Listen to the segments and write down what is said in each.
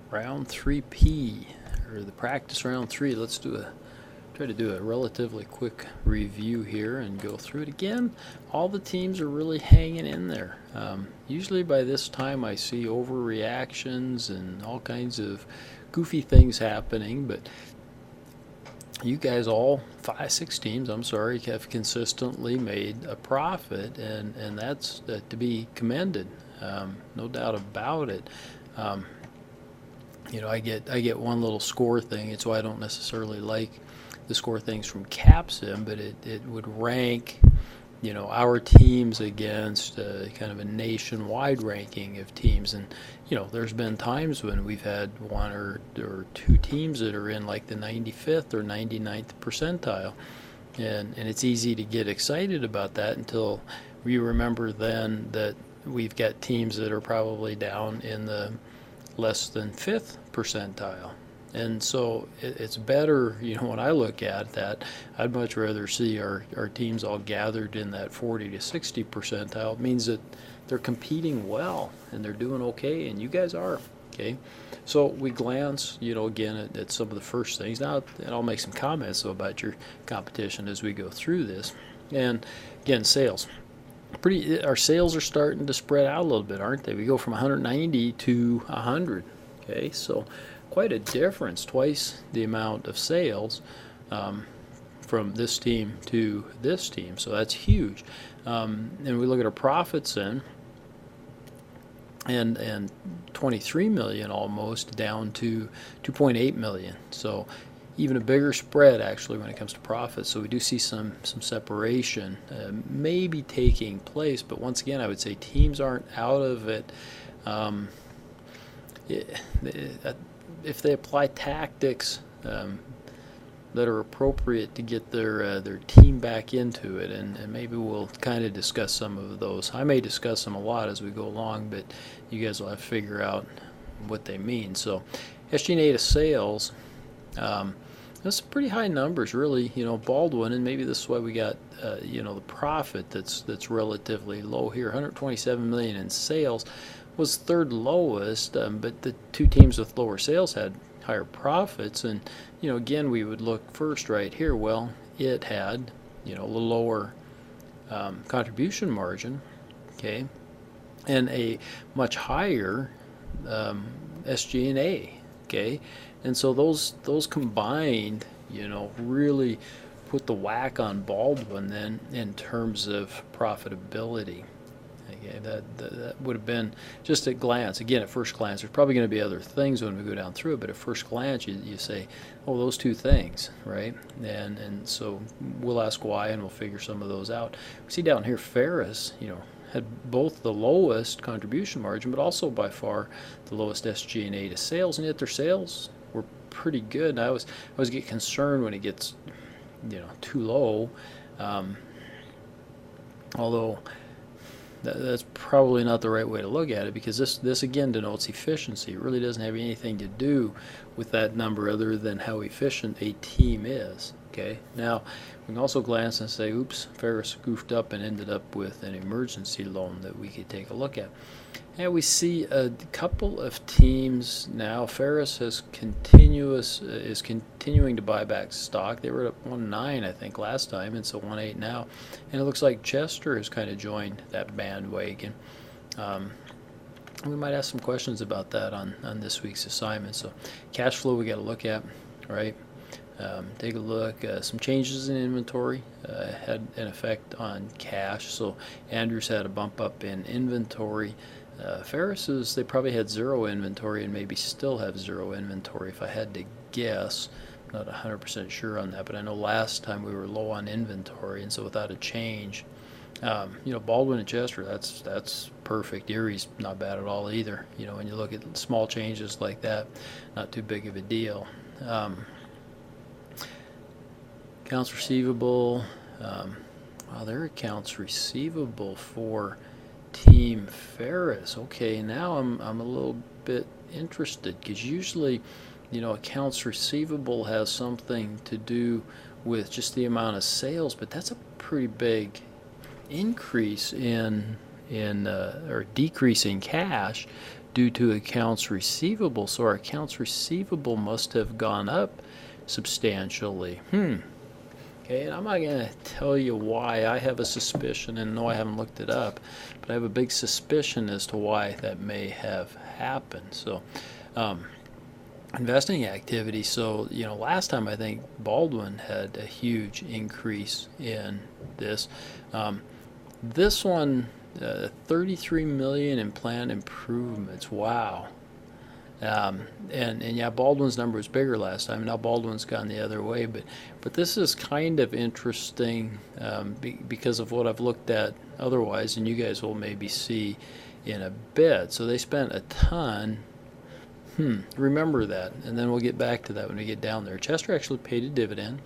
Round 3P, or the practice round 3. Let's try to do a relatively quick review here and go through it again. All the teams are really hanging in there. Usually by this time I see overreactions and all kinds of goofy things happening, but you guys, all 5, 6 teams, I'm sorry, have consistently made a profit, and that's to be commended. No doubt about it. I get one little score thing. It's why I don't necessarily like the score things from CapSim, but it would rank, our teams against kind of a nationwide ranking of teams. And, there's been times when we've had one or two teams that are in like the 95th or 99th percentile. And it's easy to get excited about that until we remember then that we've got teams that are probably down in the less than 5th percentile. And so it's better, when I look at that, I'd much rather see our teams all gathered in that 40 to 60 percentile. It means that they're competing well and they're doing okay, and you guys are. Okay, so we glance, again at some of the first things. Now, and I'll make some comments though about your competition as we go through this. And again, sales. Our sales are starting to spread out a little bit, aren't they? We go from 190 to 100. Okay, so quite a difference, twice the amount of sales from this team to this team. So that's huge. And we look at our profits then, and 23 million almost down to 2.8 million. So even a bigger spread actually when it comes to profits. So we do see some separation maybe taking place, but once again I would say teams aren't out of it. If they apply tactics that are appropriate to get their team back into it, and maybe we'll kind of discuss some of those. I may discuss them a lot as we go along, but you guys will have to figure out what they mean. So SG&A to sales, that's pretty high numbers, really. Baldwin, and maybe this is why we got the profit that's relatively low here. 127 million in sales was third lowest, but the two teams with lower sales had higher profits. And again, we would look first right here. Well, it had a little lower contribution margin, okay, and a much higher SG&A, okay. And so those combined, really put the whack on Baldwin then in terms of profitability. Okay, that would have been just at glance. Again, at first glance, there's probably going to be other things when we go down through it, but at first glance, you say, oh, those two things, right? And so we'll ask why, and we'll figure some of those out. We see down here, Ferris, had both the lowest contribution margin, but also by far the lowest SG&A to sales, and yet their sales were pretty good. And I always get concerned when it gets, too low, although that's probably not the right way to look at it, because this again denotes efficiency. It really doesn't have anything to do with that number other than how efficient a team is. Okay, now we can also glance and say, oops, Ferris goofed up and ended up with an emergency loan that we could take a look at. And we see a couple of teams now. Ferris is continuing to buy back stock. They were at 1.9, I think, last time, and so 1.8 now. And it looks like Chester has kind of joined that bandwagon. We might ask some questions about that on this week's assignment. So cash flow we got to look at, right? Take a look. Some changes in inventory had an effect on cash. So Andrews had a bump up in inventory. Ferris's, they probably had zero inventory and maybe still have zero inventory if I had to guess. I'm not 100% sure on that, but I know last time we were low on inventory, and so without a change, Baldwin and Chester, that's perfect. Erie's not bad at all either. When you look at small changes like that, not too big of a deal. Accounts receivable, their accounts receivable for Team Ferris. Okay, now I'm a little bit interested, because usually, accounts receivable has something to do with just the amount of sales, but that's a pretty big increase in or decrease in cash due to accounts receivable. So our accounts receivable must have gone up substantially. Okay, and I'm not going to tell you why. I have a suspicion, and no, I haven't looked it up, but I have a big suspicion as to why that may have happened. So, investing activity. So, last time I think Baldwin had a huge increase in this. This one, 33 million in planned improvements. Wow. And yeah, Baldwin's number was bigger last time. Now Baldwin's gone the other way, but this is kind of interesting because of what I've looked at otherwise, and you guys will maybe see in a bit. So they spent a ton. Remember that, and then we'll get back to that when we get down there. Chester actually paid a dividend.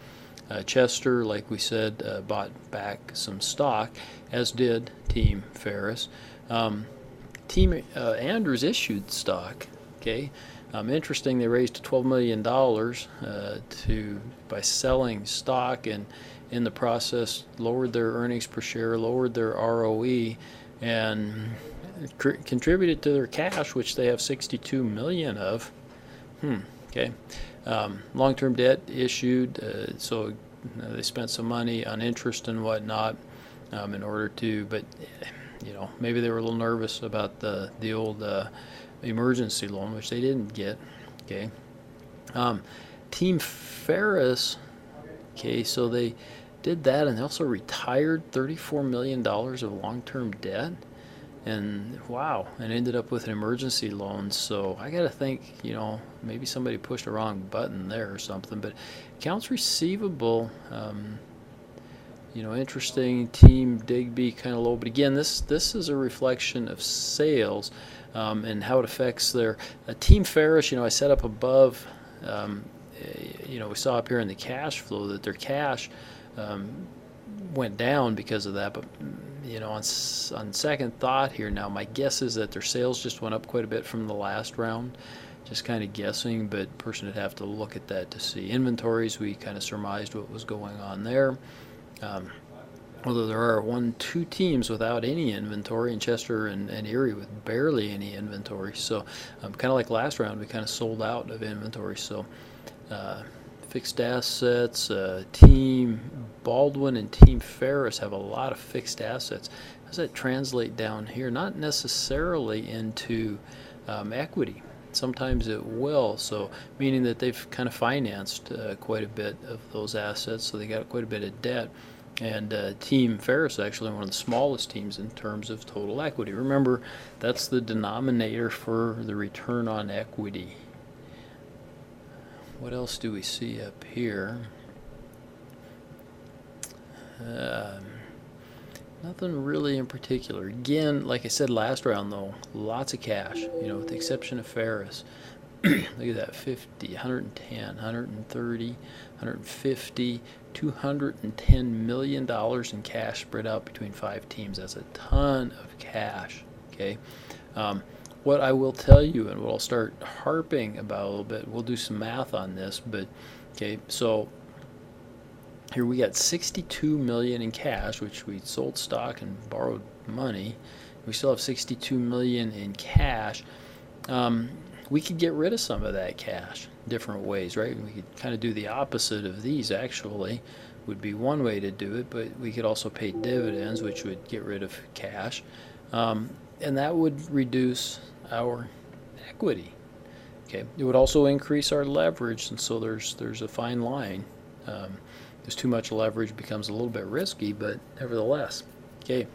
Chester, like we said, bought back some stock, as did Team Ferris. Team Andrews issued stock. Okay, interesting. They raised $12 million by selling stock, and in the process lowered their earnings per share, lowered their ROE, and contributed to their cash, which they have 62 million of. Okay, long-term debt issued, so they spent some money on interest and whatnot in order to, but maybe they were a little nervous about the old emergency loan, which they didn't get. Okay, Team Ferris. Okay, so they did that, and they also retired $34 million of long-term debt. And wow, and ended up with an emergency loan. So I got to think, maybe somebody pushed the wrong button there or something. But accounts receivable, interesting. Team Digby kind of low. But again, this is a reflection of sales and how it affects their Team Ferris. I set up above. We saw up here in the cash flow that their cash went down because of that, but on second thought here now, my guess is that their sales just went up quite a bit from the last round. Just kind of guessing, but person would have to look at that to see. Inventories, we kind of surmised what was going on there. Although there are two teams without any inventory, and Chester and Erie with barely any inventory. So kind of like last round, we kind of sold out of inventory. So fixed assets, Team Baldwin and Team Ferris have a lot of fixed assets. How does that translate down here? Not necessarily into equity. Sometimes it will, so meaning that they've kind of financed quite a bit of those assets, so they got quite a bit of debt. And Team Ferris is actually one of the smallest teams in terms of total equity. Remember, that's the denominator for the return on equity. What else do we see up here? Nothing really in particular. Again, like I said last round, though, lots of cash, with the exception of Ferris. Look at that, 50, 110, 130, 150, $210 million in cash spread out between 5 teams. That's a ton of cash, okay? What I will tell you, and what I'll start harping about a little bit, we'll do some math on this, but, okay, so here we got 62 million in cash, which we sold stock and borrowed money. We still have 62 million in cash. We could get rid of some of that cash different ways, right? We could kind of do the opposite of these, actually, would be one way to do it, but we could also pay dividends, which would get rid of cash. And that would reduce our equity. Okay, it would also increase our leverage, and so there's a fine line. There's too much leverage, becomes a little bit risky, but nevertheless. Okay,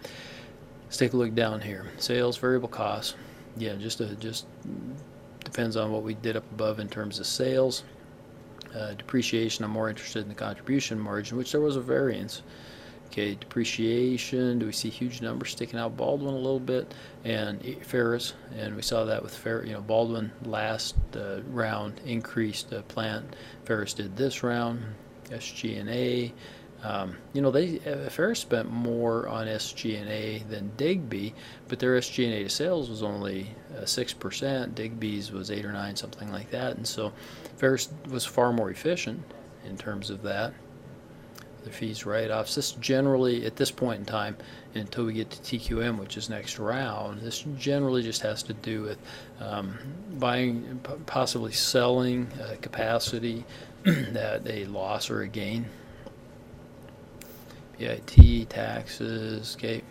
let's take a look down here. Sales, variable costs. Yeah, just depends on what we did up above in terms of sales. Depreciation, I'm more interested in the contribution margin, which there was a variance. Okay, depreciation, do we see huge numbers sticking out? Baldwin a little bit, and Ferris, and we saw that with Baldwin last round increased plant. Ferris did this round. SG&A, Ferris spent more on SG&A than Digby, but their SG&A to sales was only 6%. Digby's was 8 or 9, something like that, and so Ferris was far more efficient in terms of that. the fees write-offs. This generally, at this point in time, until we get to TQM, which is next round, this generally just has to do with buying, possibly selling capacity at a loss or a gain. PIT, taxes, okay.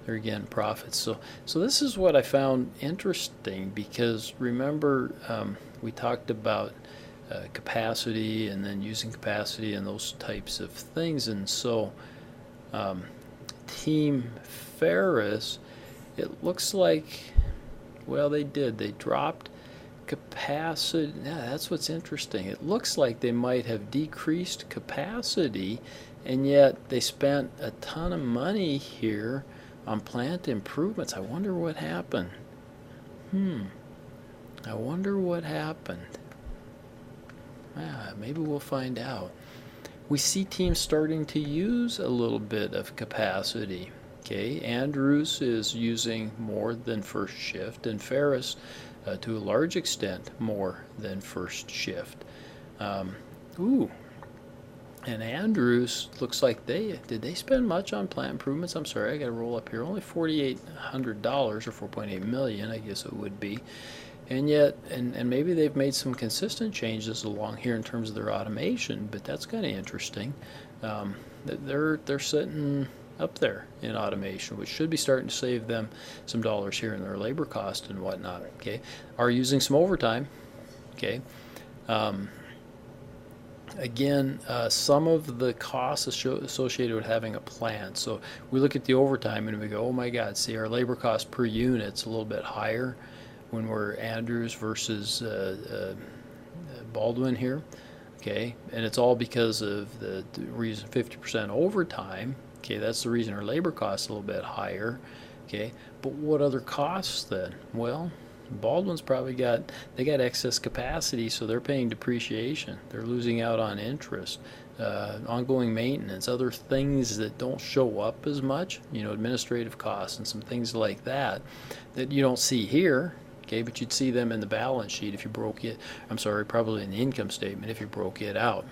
There again, profits. So this is what I found interesting, because remember we talked about capacity and then using capacity and those types of things, and so Team Ferris, it looks like, well, they dropped capacity. Yeah, that's what's interesting. It looks like they might have decreased capacity, and yet they spent a ton of money here on plant improvements. I wonder what happened. I wonder what happened. Maybe we'll find out. We see teams starting to use a little bit of capacity. Okay, Andrews is using more than first shift, and Ferris, to a large extent, more than first shift. And Andrews looks like did they spend much on plant improvements? I'm sorry, I got to roll up here. Only $4,800 or $4.8 million, I guess it would be. And yet, and maybe they've made some consistent changes along here in terms of their automation, but that's kind of interesting. They're sitting up there in automation, which should be starting to save them some dollars here in their labor cost and whatnot. Okay, are using some overtime. Okay. Again, some of the costs associated with having a plant. So we look at the overtime and we go, oh my God, see, our labor cost per unit's a little bit higher when we're Andrews versus Baldwin here. Okay, and it's all because of the reason 50% overtime. Okay, that's the reason our labor cost is a little bit higher. Okay, but what other costs then? Well, Baldwin's probably got excess capacity, so they're paying depreciation. They're losing out on interest, ongoing maintenance, other things that don't show up as much, administrative costs and some things like that you don't see here. Okay, but you'd see them in the balance sheet if you broke it. I'm sorry, probably in the income statement if you broke it out.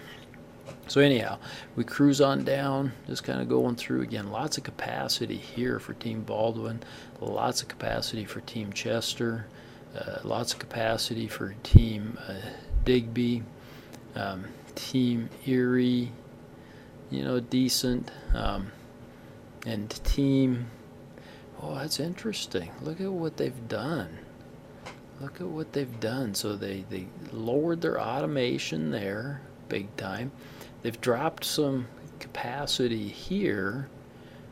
So anyhow, we cruise on down, just kind of going through again. Lots of capacity here for Team Baldwin, lots of capacity for Team Chester, lots of capacity for Team Digby, Team Erie, decent, and Team. Oh, that's interesting. Look at what they've done. Look at what they've done. So they lowered their automation there big time. They've dropped some capacity here,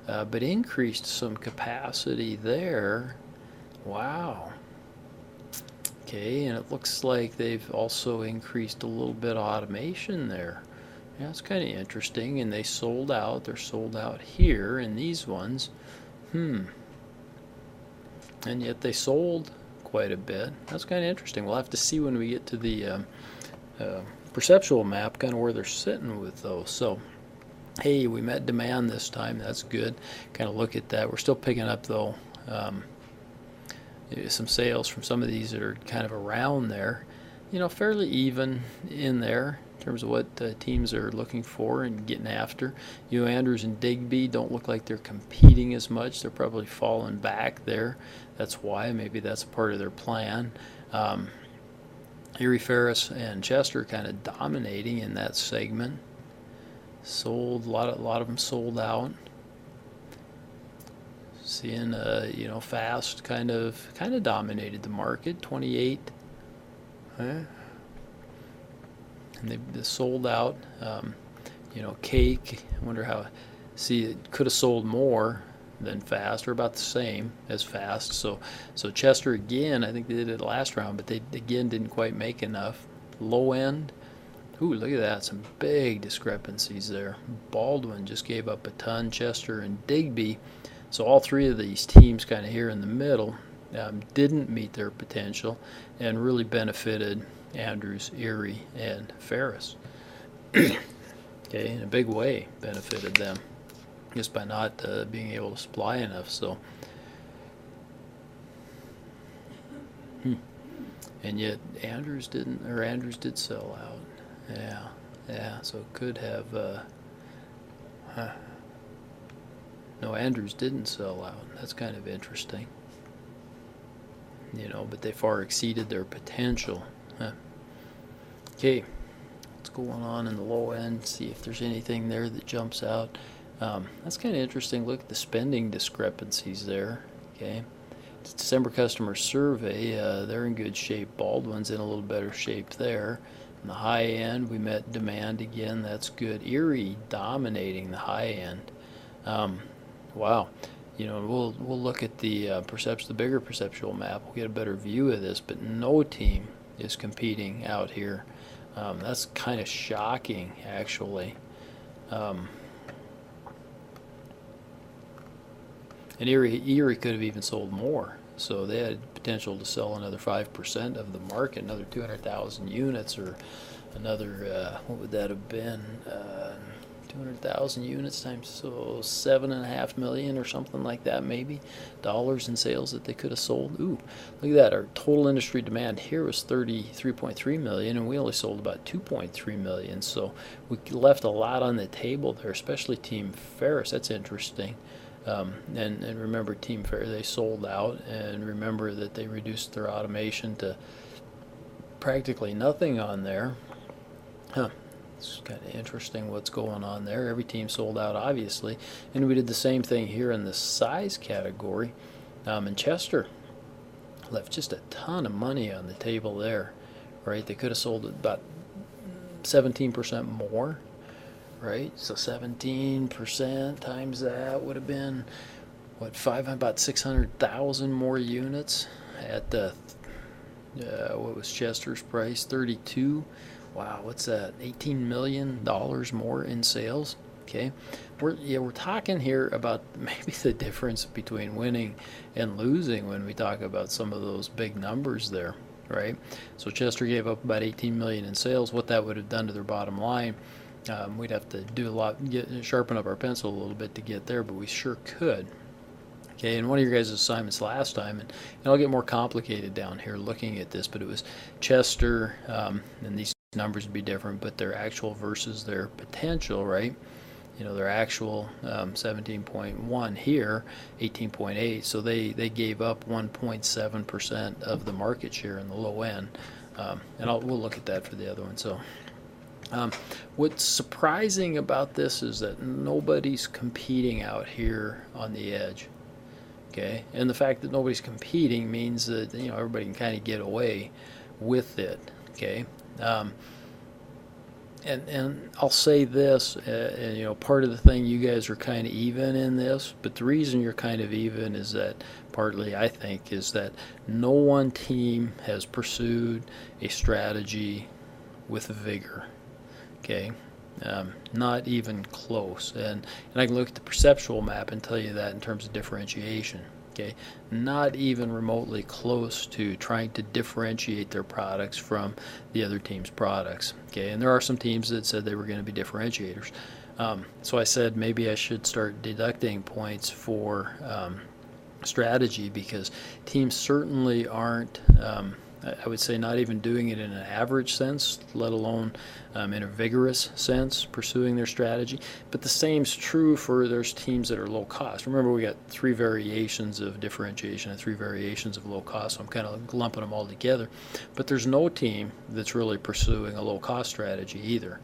but increased some capacity there. Wow. Okay, and it looks like they've also increased a little bit of automation there. Yeah, that's kind of interesting. And they sold out. They're sold out here in these ones. And yet they sold quite a bit. That's kind of interesting. We'll have to see when we get to the perceptual map, kind of where they're sitting with those. So, hey, we met demand this time. That's good. Kind of look at that. We're still picking up, though, some sales from some of these that are kind of around there. Fairly even in there in terms of what teams are looking for and getting after. Andrews and Digby don't look like they're competing as much. They're probably falling back there. That's why. Maybe that's part of their plan. Erie, Ferris, and Chester kind of dominating in that segment. Sold a lot of them sold out. Seeing Fast kind of dominated the market. 28. And they sold out. Cake. I wonder how. See, it could have sold more than Fast, or about the same as Fast. So Chester again, I think they did it last round, but they again didn't quite make enough. Low end. Ooh, look at that. Some big discrepancies there. Baldwin just gave up a ton. Chester and Digby. So all three of these teams kind of here in the middle didn't meet their potential and really benefited Andrews, Erie, and Ferris. Okay, in a big way benefited them just by not being able to supply enough. So, and yet Andrews did sell out. Yeah. So it could have Huh. No, Andrews didn't sell out. That's kind of interesting. But they far exceeded their potential. Huh. Okay, what's going on in the low end? See if there's anything there that jumps out. That's kind of interesting. Look at the spending discrepancies there. Okay, December customer survey, they're in good shape. Baldwin's in a little better shape there. On the high end, we met demand again. That's good. Erie dominating the high end. Wow. We'll look at the the bigger perceptual map. We'll get a better view of this, but no team is competing out here. That's kind of shocking, actually. And Erie could have even sold more. So they had potential to sell another 5% of the market, another 200,000 units, or another, what would that have been? 200,000 units times 7.5 million or something like that, maybe, dollars in sales that they could have sold. Ooh, look at that. Our total industry demand here was 33.3 million, and we only sold about 2.3 million. So we left a lot on the table there, especially Team Ferris. That's interesting. And remember, Team Ferris, they sold out, and remember that they reduced their automation to practically nothing on there. Huh. It's kind of interesting what's going on there. Every team sold out, obviously. And we did the same thing here in the size category. And Chester left just a ton of money on the table there, right? They could have sold about 17% more, right? So 17% times that would have been, about 600,000 more units at what was Chester's price? 32. Wow, what's that? $18 million more in sales. Okay, we're talking here about maybe the difference between winning and losing when we talk about some of those big numbers there, right? So Chester gave up about $18 million in sales. What that would have done to their bottom line, we'd have to do a lot, sharpen up our pencil a little bit to get there, but we sure could. Okay, and one of your guys' assignments last time, and I'll get more complicated down here looking at this, but it was Chester, and these numbers would be different, but their actual versus their potential, right? Their actual 17.1 here, 18.8, so they gave up 1.7% of the market share in the low end, and we'll look at that for the other one. So what's surprising about this is that nobody's competing out here on the edge. Okay, and the fact that nobody's competing means that everybody can kind of get away with it. Okay, and I'll say this, part of the thing, you guys are kind of even in this, but the reason you're kind of even is that partly, I think, is that no one team has pursued a strategy with vigor. Okay. Not even close, and I can look at the perceptual map and tell you that in terms of differentiation. Okay, not even remotely close to trying to differentiate their products from the other team's products. Okay, and there are some teams that said they were going to be differentiators. So I said maybe I should start deducting points for strategy, because teams certainly aren't. I would say not even doing it in an average sense, let alone in a vigorous sense, pursuing their strategy. But the same's true for there's teams that are low cost. Remember, we got 3 variations of differentiation and 3 variations of low cost, so I'm kind of lumping them all together. But there's no team that's really pursuing a low cost strategy either.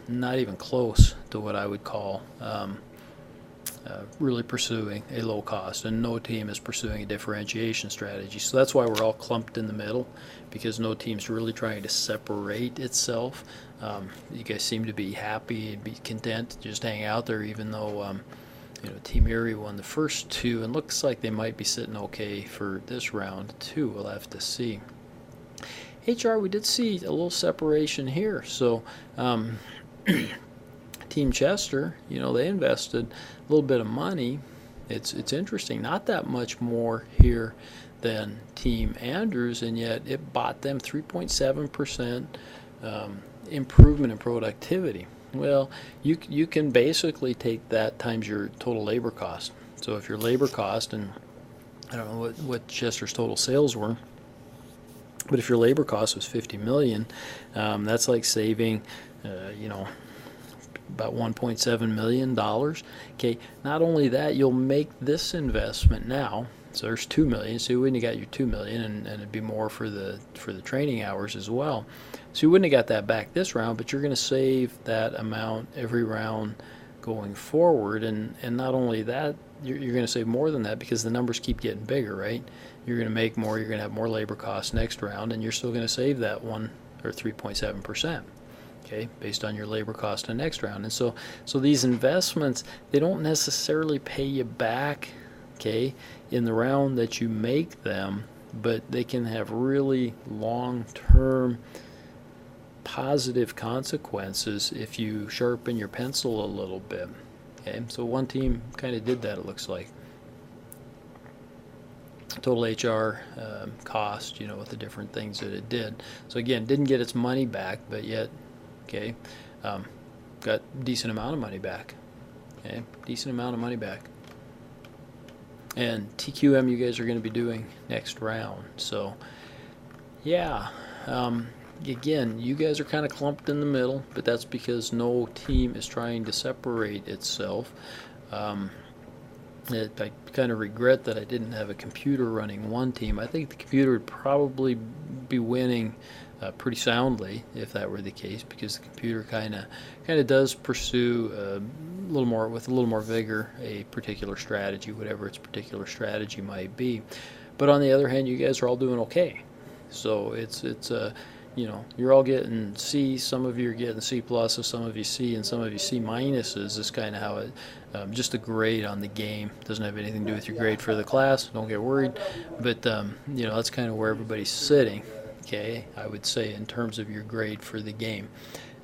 Not even close to what I would call really pursuing a low cost, and no team is pursuing a differentiation strategy. So that's why we're all clumped in the middle, because no team's really trying to separate itself. You guys seem to be happy and be content to just hang out there, even though Team Erie won the first 2 and looks like they might be sitting okay for this round too. We'll have to see. HR, we did see a little separation here. So Team Chester, they invested a little bit of money. It's interesting, not that much more here than Team Andrews, and yet it bought them 3.7% improvement in productivity. Well, you can basically take that times your total labor cost. So if your labor cost, and I don't know what Chester's total sales were, but if your labor cost was $50 million, that's like saving, about $1.7 million. Okay, not only that, you'll make this investment now. So there's $2 million. So you wouldn't have got your $2 million, and it'd be more for the training hours as well. So you wouldn't have got that back this round, but you're going to save that amount every round going forward. And not only that, you're going to save more than that because the numbers keep getting bigger, right? You're going to make more. You're going to have more labor costs next round, and you're still going to save that 3.7%. Okay, based on your labor cost in the next round. And so these investments, they don't necessarily pay you back, okay, in the round that you make them, but they can have really long-term positive consequences if you sharpen your pencil a little bit. Okay, so one team kind of did that, it looks like. Total HR cost, with the different things that it did. So again, didn't get its money back, but yet, okay, got a decent amount of money back. Okay, decent amount of money back. And TQM you guys are going to be doing next round. So, yeah, again, you guys are kind of clumped in the middle, but that's because no team is trying to separate itself. I kind of regret that I didn't have a computer running one team. I think the computer would probably be winning pretty soundly if that were the case, because the computer kind of does pursue a little more vigor a particular strategy, whatever its particular strategy might be. But on the other hand, you guys are all doing okay. So it's you're all getting C. Some of you are getting C pluses, some of you C, and some of you C minuses. Is kind of how it. Just a grade on the game doesn't have anything to do with your grade for the class. Don't get worried. But that's kind of where everybody's sitting. Okay, I would say in terms of your grade for the game.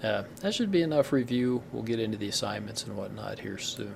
That should be enough review. We'll get into the assignments and whatnot here soon.